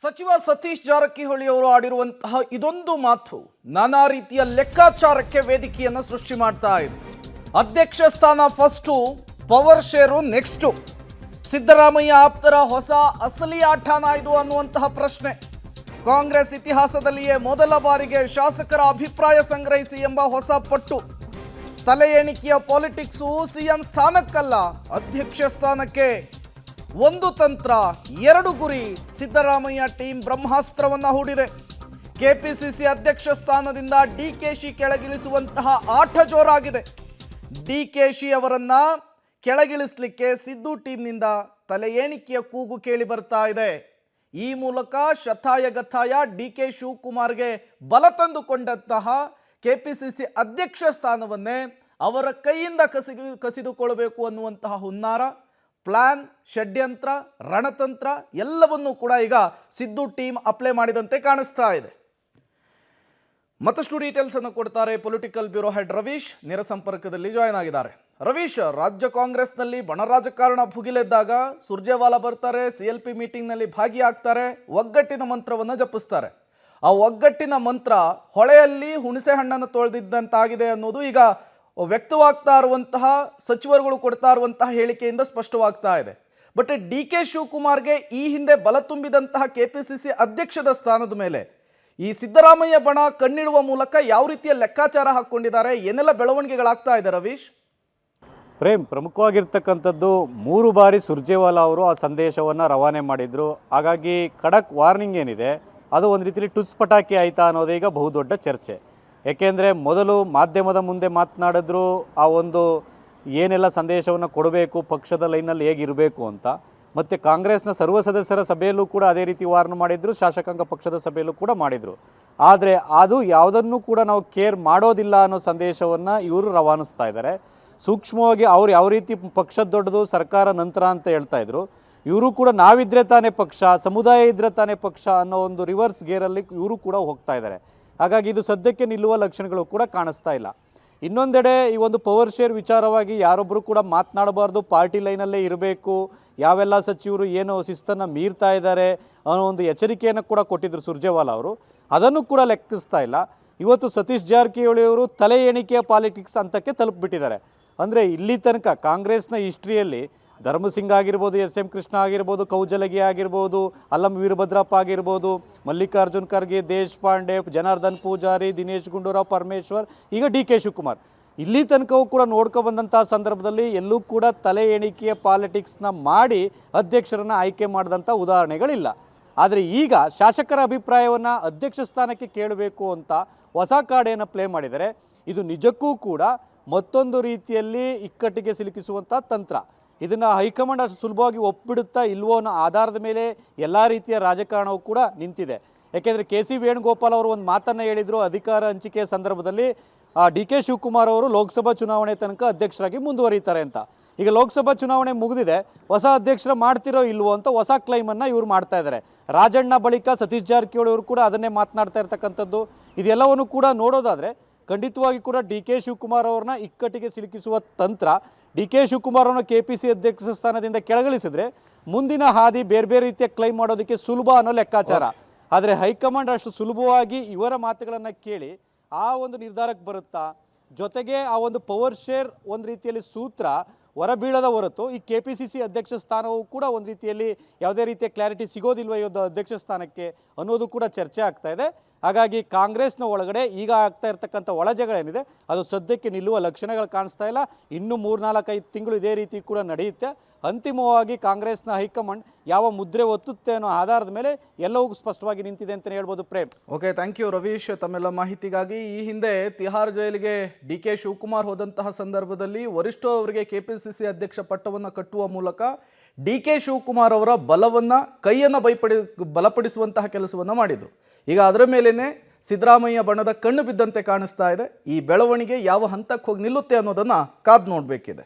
ಸಚಿವ ಸತೀಶ್ ಜಾರಕಿಹೊಳಿ ಅವರು ಆಡಿರುವಂತಹ ಇದೊಂದು ಮಾತು ನಾನಾ ರೀತಿಯ ಲೆಕ್ಕಾಚಾರಕ್ಕೆ ವೇದಿಕೆಯನ್ನು ಸೃಷ್ಟಿ ಮಾಡ್ತಾ ಇದೆ. ಅಧ್ಯಕ್ಷ ಸ್ಥಾನ first, power share next. Siddaramaiah ಆಪ್ತರ ಹೊಸ ಅಸಲಿ ಆಟನ ಇದು ಅನ್ನುವಂತಹ ಪ್ರಶ್ನೆ. ಕಾಂಗ್ರೆಸ್ ಇತಿಹಾಸದಲ್ಲಿಯೇ ಮೊದಲ ಬಾರಿಗೆ ಶಾಸಕರ ಅಭಿಪ್ರಾಯ ಸಂಗ್ರಹಿಸಿ ಎಂಬ ಹೊಸ ಪಟ್ಟು. ತಲೆ ಎಣಿಕೆಯ ಪಾಲಿಟಿಕ್ಸು ಸಿಎಂ ಸ್ಥಾನಕ್ಕಲ್ಲ, ಅಧ್ಯಕ್ಷ ಸ್ಥಾನಕ್ಕೆ. ಒಂದು ತಂತ್ರ, ಎರಡು ಗುರಿ. ಸಿದ್ದರಾಮಯ್ಯ ಟೀಮ್ ಬ್ರಹ್ಮಾಸ್ತ್ರವನ್ನ ಹೂಡಿದೆ. ಕೆಪಿಸಿಸಿ ಅಧ್ಯಕ್ಷ ಸ್ಥಾನದಿಂದ ಡಿಕೆಶಿ ಕೆಳಗಿಳಿಸುವಂತಹ ಆಟ ಜೋರಾಗಿದೆ. ಡಿಕೆಶಿ ಅವರನ್ನ ಕೆಳಗಿಳಿಸಲಿಕ್ಕೆ ಸಿದ್ದು ಟೀಮ್ನಿಂದ ತಲೆ ಎಣಿಕೆಯ ಕೂಗು ಕೇಳಿ ಬರ್ತಾ ಇದೆ. ಈ ಮೂಲಕ ಶತಾಯಗತಾಯ ಡಿಕೆ ಶಿವಕುಮಾರ್ಗೆ ಬಲ ತಂದುಕೊಂಡಂತಹ ಕೆಪಿಸಿಸಿ ಅಧ್ಯಕ್ಷ ಸ್ಥಾನವನ್ನೇ ಅವರ ಕೈಯಿಂದ ಕಸಿದುಕೊಳ್ಳಬೇಕು ಅನ್ನುವಂತಹ ಹುನ್ನಾರ, ಪ್ಲಾನ್, ಷಡ್ಯಂತ್ರ, ರಣತಂತ್ರ ಎಲ್ಲವನ್ನೂ ಕೂಡ ಈಗ ಸಿದ್ದು ಟೀಮ್ ಅಪ್ಲೈ ಮಾಡಿದಂತೆ ಕಾಣಿಸ್ತಾ ಇದೆ. ಮತ್ತಷ್ಟು ಡೀಟೇಲ್ಸ್ ಅನ್ನು ಕೊಡ್ತಾರೆ ಪೊಲಿಟಿಕಲ್ ಬ್ಯೂರೋ ಹೆಡ್ ರವೀಶ್. ನೇರ ಸಂಪರ್ಕದಲ್ಲಿ ಜಾಯ್ನ್ ಆಗಿದ್ದಾರೆ. ರವೀಶ್, ರಾಜ್ಯ ಕಾಂಗ್ರೆಸ್ನಲ್ಲಿ ಬಣ ರಾಜಕಾರಣ ಭುಗಿಲೆದ್ದಾಗ ಸುರ್ಜೇವಾಲಾ ಬರ್ತಾರೆ, CLP ಮೀಟಿಂಗ್ನಲ್ಲಿ ಭಾಗಿಯಾಗ್ತಾರೆ, ಒಗ್ಗಟ್ಟಿನ ಮಂತ್ರವನ್ನು ಜಪಿಸ್ತಾರೆ. ಆ ಒಗ್ಗಟ್ಟಿನ ಮಂತ್ರ ಹೊಳೆಯಲ್ಲಿ ಹುಣಸೆ ಹಣ್ಣನ್ನು ತೊಳೆದಿದ್ದಂತಾಗಿದೆ ಅನ್ನೋದು ಈಗ ವ್ಯಕ್ತವಾಗ್ತಾ ಇರುವಂತಹ ಸಚಿವರುಗಳು ಕೊಡ್ತಾ ಇರುವಂತಹ ಹೇಳಿಕೆಯಿಂದ ಸ್ಪಷ್ಟವಾಗ್ತಾ ಇದೆ. ಬಟ್ ಡಿಕೆ ಶಿವಕುಮಾರ್ಗೆ ಈ ಹಿಂದೆ ಬಲ ತುಂಬಿದಂತಹ ಕೆಪಿಸಿಸಿ ಅಧ್ಯಕ್ಷದ ಸ್ಥಾನದ ಮೇಲೆ ಈ ಸಿದ್ದರಾಮಯ್ಯ ಬಣ ಕಣ್ಣಿಡುವ ಮೂಲಕ ಯಾವ ರೀತಿಯ ಲೆಕ್ಕಾಚಾರ ಹಾಕ್ಕೊಂಡಿದ್ದಾರೆ, ಏನೆಲ್ಲ ಬೆಳವಣಿಗೆಗಳಾಗ್ತಾ ಇದೆ ರವೀಶ್? ಪ್ರೇಮ್, ಪ್ರಮುಖವಾಗಿರ್ತಕ್ಕಂಥದ್ದು 3 ಬಾರಿ ಸುರ್ಜೇವಾಲಾ ಅವರು ಆ ಸಂದೇಶವನ್ನು ರವಾನೆ ಮಾಡಿದರು. ಹಾಗಾಗಿ ಖಡಕ್ ವಾರ್ನಿಂಗ್ ಏನಿದೆ ಅದು ಒಂದು ರೀತಿಯಲ್ಲಿ ಟುಸ್ ಪಟಾಕಿ ಆಯಿತಾ ಅನ್ನೋದೇ ಈಗ ಬಹುದೊಡ್ಡ ಚರ್ಚೆ. ಏಕೆಂದರೆ ಮೊದಲು ಮಾಧ್ಯಮದ ಮುಂದೆ ಮಾತನಾಡಿದ್ರು, ಆ ಒಂದು ಏನೆಲ್ಲ ಸಂದೇಶವನ್ನು ಕೊಡಬೇಕು, ಪಕ್ಷದ ಲೈನಲ್ಲಿ ಹೇಗಿರಬೇಕು ಅಂತ. ಮತ್ತು ಕಾಂಗ್ರೆಸ್ನ ಸರ್ವ ಸದಸ್ಯರ ಸಭೆಯಲ್ಲೂ ಕೂಡ ಅದೇ ರೀತಿ ವಾರ್ನ್ ಮಾಡಿದರು, ಶಾಸಕಾಂಗ ಪಕ್ಷದ ಸಭೆಯಲ್ಲೂ ಕೂಡ ಮಾಡಿದರು. ಆದರೆ ಅದು ಯಾವುದನ್ನು ಕೂಡ ನಾವು ಕೇರ್ ಮಾಡೋದಿಲ್ಲ ಅನ್ನೋ ಸಂದೇಶವನ್ನು ಇವರು ರವಾನಿಸ್ತಾ ಇದ್ದಾರೆ. ಸೂಕ್ಷ್ಮವಾಗಿ ಅವ್ರು ಯಾವ ರೀತಿ ಪಕ್ಷದ ದೊಡ್ಡದು, ಸರ್ಕಾರ ನಂತರ ಅಂತ ಹೇಳ್ತಾ ಇದ್ರು, ಇವರು ಕೂಡ ನಾವಿದ್ರೆ ತಾನೇ ಪಕ್ಷ, ಸಮುದಾಯ ಇದ್ರೆ ತಾನೇ ಪಕ್ಷ ಅನ್ನೋ ಒಂದು ರಿವರ್ಸ್ ಗೇರಲ್ಲಿ ಇವರು ಕೂಡ ಹೋಗ್ತಾ ಇದ್ದಾರೆ. ಹಾಗಾಗಿ ಇದು ಸದ್ಯಕ್ಕೆ ನಿಲ್ಲುವ ಲಕ್ಷಣಗಳು ಕೂಡ ಕಾಣಿಸ್ತಾ ಇಲ್ಲ. ಇನ್ನೊಂದೆಡೆ ಈ ಒಂದು ಪವರ್ ಶೇರ್ ವಿಚಾರವಾಗಿ ಯಾರೊಬ್ಬರು ಕೂಡ ಮಾತನಾಡಬಾರ್ದು, ಪಾರ್ಟಿ ಲೈನಲ್ಲೇ ಇರಬೇಕು, ಯಾವೆಲ್ಲ ಸಚಿವರು ಏನೋ ಶಿಸ್ತನ್ನು ಮೀರ್ತಾ ಇದ್ದಾರೆ ಅನ್ನೋ ಒಂದು ಎಚ್ಚರಿಕೆಯನ್ನು ಕೂಡ ಕೊಟ್ಟಿದ್ದರು ಸುರ್ಜೇವಾಲಾ ಅವರು. ಅದನ್ನು ಕೂಡ ಲೆಕ್ಕಿಸ್ತಾ ಇಲ್ಲ. ಇವತ್ತು ಸತೀಶ್ ಜಾರಕಿಹೊಳಿ ಅವರು ತಲೆ ಎಣಿಕೆಯ ಪಾಲಿಟಿಕ್ಸ್ ಹಂತಕ್ಕೆ ತಲುಪಿಬಿಟ್ಟಿದ್ದಾರೆ. ಅಂದರೆ ಇಲ್ಲಿ ತನಕ ಕಾಂಗ್ರೆಸ್ನ ಹಿಸ್ಟ್ರಿಯಲ್ಲಿ ಧರ್ಮಸಿಂಗ್ ಆಗಿರ್ಬೋದು, SM ಕೃಷ್ಣ ಆಗಿರ್ಬೋದು, ಕೌಜಲಗಿ ಆಗಿರ್ಬೋದು, ಅಲ್ಲಂ ವೀರಭದ್ರಪ್ಪ ಆಗಿರ್ಬೋದು, ಮಲ್ಲಿಕಾರ್ಜುನ್ ಖರ್ಗೆ, ದೇಶಪಾಂಡೆ, ಜನಾರ್ದನ್ ಪೂಜಾರಿ, ದಿನೇಶ್ ಗುಂಡೂರಾವ್, ಪರಮೇಶ್ವರ್, ಈಗ DK ಶಿವಕುಮಾರ್, ಇಲ್ಲಿ ತನಕವೂ ಕೂಡ ನೋಡ್ಕೊಬಂದಂಥ ಸಂದರ್ಭದಲ್ಲಿ ಎಲ್ಲೂ ಕೂಡ ತಲೆ ಎಣಿಕೆಯ ಪಾಲಿಟಿಕ್ಸ್ನ ಮಾಡಿ ಅಧ್ಯಕ್ಷರನ್ನು ಆಯ್ಕೆ ಮಾಡಿದಂಥ ಉದಾಹರಣೆಗಳಿಲ್ಲ. ಆದರೆ ಈಗ ಶಾಸಕರ ಅಭಿಪ್ರಾಯವನ್ನು ಅಧ್ಯಕ್ಷ ಸ್ಥಾನಕ್ಕೆ ಕೇಳಬೇಕು ಅಂತ ಹೊಸ ಕಾರ್ಡನ್ನು ಪ್ಲೇ ಮಾಡಿದರೆ ಇದು ನಿಜಕ್ಕೂ ಕೂಡ ಮತ್ತೊಂದು ರೀತಿಯಲ್ಲಿ ಇಕ್ಕಟ್ಟಿಗೆ ಸಿಲುಕಿಸುವಂಥ ತಂತ್ರ. ಇದನ್ನು ಹೈಕಮಾಂಡ್ ಅಷ್ಟು ಸುಲಭವಾಗಿ ಒಪ್ಪಿಡುತ್ತಾ ಇಲ್ವೋ ಅನ್ನೋ ಆಧಾರದ ಮೇಲೆ ಎಲ್ಲ ರೀತಿಯ ರಾಜಕಾರಣವೂ ಕೂಡ ನಿಂತಿದೆ. ಯಾಕೆಂದರೆ KC ವೇಣುಗೋಪಾಲ್ ಅವರು ಒಂದು ಮಾತನ್ನು ಹೇಳಿದರು, ಅಧಿಕಾರ ಹಂಚಿಕೆಯ ಸಂದರ್ಭದಲ್ಲಿ DK ಶಿವಕುಮಾರ್ ಅವರು ಲೋಕಸಭಾ ಚುನಾವಣೆ ತನಕ ಅಧ್ಯಕ್ಷರಾಗಿ ಮುಂದುವರಿತಾರೆ ಅಂತ. ಈಗ ಲೋಕಸಭಾ ಚುನಾವಣೆ ಮುಗಿದಿದೆ, ಹೊಸ ಅಧ್ಯಕ್ಷರ ಮಾಡ್ತಿರೋ ಇಲ್ವೋ ಅಂತ ಹೊಸ ಕ್ಲೈಮನ್ನು ಇವರು ಮಾಡ್ತಾ ಇದ್ದಾರೆ. ರಾಜಣ್ಣ ಬಳಿಕ ಸತೀಶ್ ಜಾರಕಿಹೊಳಿ ಅವರು ಕೂಡ ಅದನ್ನೇ ಮಾತನಾಡ್ತಾ ಇರ್ತಕ್ಕಂಥದ್ದು. ಇದೆಲ್ಲವನ್ನು ಕೂಡ ನೋಡೋದಾದರೆ ಖಂಡಿತವಾಗಿ ಕೂಡ DK ಶಿವಕುಮಾರ್ ಅವ್ರನ್ನ ಇಕ್ಕಟ್ಟಿಗೆ ಸಿಲುಕಿಸುವ ತಂತ್ರ. DK ಶಿವಕುಮಾರ್ ಅವರನ್ನು KPC ಅಧ್ಯಕ್ಷ ಸ್ಥಾನದಿಂದ ಕೆಳಗಿಳಿಸಿದ್ರೆ ಮುಂದಿನ ಹಾದಿ ಬೇರೆ ಬೇರೆ ರೀತಿಯ ಕ್ಲೈಮ್ ಮಾಡೋದಕ್ಕೆ ಸುಲಭ ಅನ್ನೋ ಲೆಕ್ಕಾಚಾರ. ಆದರೆ ಹೈಕಮಾಂಡ್ ಅಷ್ಟು ಸುಲಭವಾಗಿ ಇವರ ಮಾತುಗಳನ್ನು ಕೇಳಿ ಆ ಒಂದು ನಿರ್ಧಾರಕ್ಕೆ ಬರುತ್ತಾ? ಜೊತೆಗೆ ಆ ಒಂದು ಪವರ್ ಶೇರ್ ಒಂದು ರೀತಿಯಲ್ಲಿ ಸೂತ್ರ ಹೊರಬೀಳದ ಹೊರತು ಈ KPCC ಅಧ್ಯಕ್ಷ ಸ್ಥಾನವೂ ಕೂಡ ಒಂದು ರೀತಿಯಲ್ಲಿ ಯಾವುದೇ ರೀತಿಯ ಕ್ಲಾರಿಟಿ ಸಿಗೋದಿಲ್ವ ಇವತ್ತು ಅಧ್ಯಕ್ಷ ಸ್ಥಾನಕ್ಕೆ ಅನ್ನೋದು ಕೂಡ ಚರ್ಚೆ ಆಗ್ತಾ ಇದೆ. ಹಾಗಾಗಿ ಕಾಂಗ್ರೆಸ್ನ ಒಳಗಡೆ ಈಗ ಆಗ್ತಾ ಇರ್ತಕ್ಕಂಥ ಒಳಜಗಳೇನಿದೆ ಅದು ಸದ್ಯಕ್ಕೆ ನಿಲ್ಲುವ ಲಕ್ಷಣಗಳು ಕಾಣಿಸ್ತಾ ಇಲ್ಲ. ಇನ್ನೂ 3-4-5 ತಿಂಗಳು ಇದೇ ರೀತಿ ಕೂಡ ನಡೆಯುತ್ತೆ. ಅಂತಿಮವಾಗಿ ಕಾಂಗ್ರೆಸ್ನ ಹೈಕಮಾಂಡ್ ಯಾವ ಮುದ್ರೆ ಒತ್ತುತ್ತೆ ಅನ್ನೋ ಆಧಾರದ ಮೇಲೆ ಎಲ್ಲವೂ ಸ್ಪಷ್ಟವಾಗಿ ನಿಂತಿದೆ ಅಂತಲೇ ಹೇಳ್ಬೋದು. Prem, okay, thank you Ravish ತಮ್ಮೆಲ್ಲ ಮಾಹಿತಿಗಾಗಿ. ಈ ಹಿಂದೆ ತಿಹಾರ್ ಜೈಲಿಗೆ DK ಶಿವಕುಮಾರ್ ಹೋದಂತಹ ಸಂದರ್ಭದಲ್ಲಿ ವರಿಷ್ಠ ಅವರಿಗೆ KPCC ಅಧ್ಯಕ್ಷ ಪಟ್ಟವನ್ನು ಕಟ್ಟುವ ಮೂಲಕ DK ಶಿವಕುಮಾರ್ ಅವರ ಬಲವನ್ನು ಕೈಯನ್ನು ಬಲಪಡಿಸುವಂತಹ ಕೆಲಸವನ್ನು ಮಾಡಿದರು. ಈಗ ಅದರ ಮೇಲೇ ಸಿದ್ದರಾಮಯ್ಯ ಬಣದ ಕಣ್ಣು ಬಿದ್ದಂತೆ ಕಾಣಿಸ್ತಾ ಇದೆ. ಈ ಬೆಳವಣಿಗೆ ಯಾವ ಹಂತಕ್ಕೆ ಹೋಗಿ ನಿಲ್ಲುತ್ತೆ ಅನ್ನೋದನ್ನು ಕಾದು ನೋಡಬೇಕಿದೆ.